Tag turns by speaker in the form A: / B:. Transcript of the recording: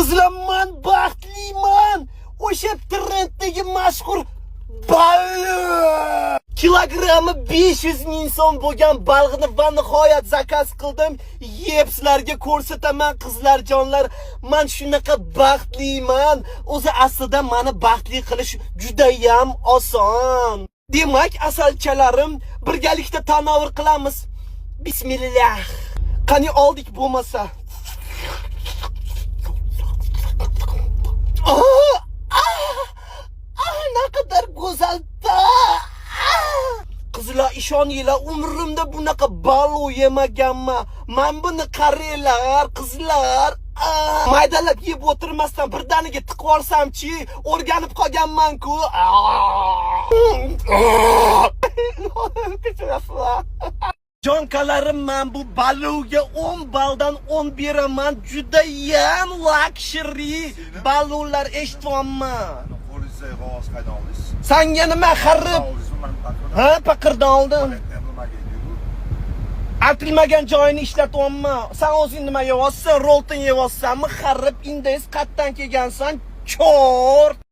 A: Qizlar, men baxtliman. O'sha trenddagi mashhur balık. Kilogrammi 500 ming so'm bo'lgan balg'ni va nihoyat zakaz qildim. Yeb sizlarga ko'rsataman qizlarjonlar. Men shunaqa baxtliman. O'zi aslida meni baxtli qilish juda ham oson. Demak, asalchalarim, birgalikda tanovul qilamiz. Bismillah. Qani oldik bo'lmasa. Naqadar go'zalda. Qizlar, ishoninglar, umrimda bunaqa balo yemaganman. Men buni qaranglar, qizlar. Maydalab yeb o'tirmasdan birdaniga tiqib olsam-chi, o'rganib qolganman-ku. Jonkalarim, men bu baloga 10 baldan 10 beraman. Juda ham luxury balolar eshitibman. Sanga nima xarib? Ha, paqirdan oldim. Atilmagan joyini ishlatyapman. Sen o'zing nima yeyapsan? Rolton yeyapsanmi? Xarib, indeys qatdan kelgansan. Chort.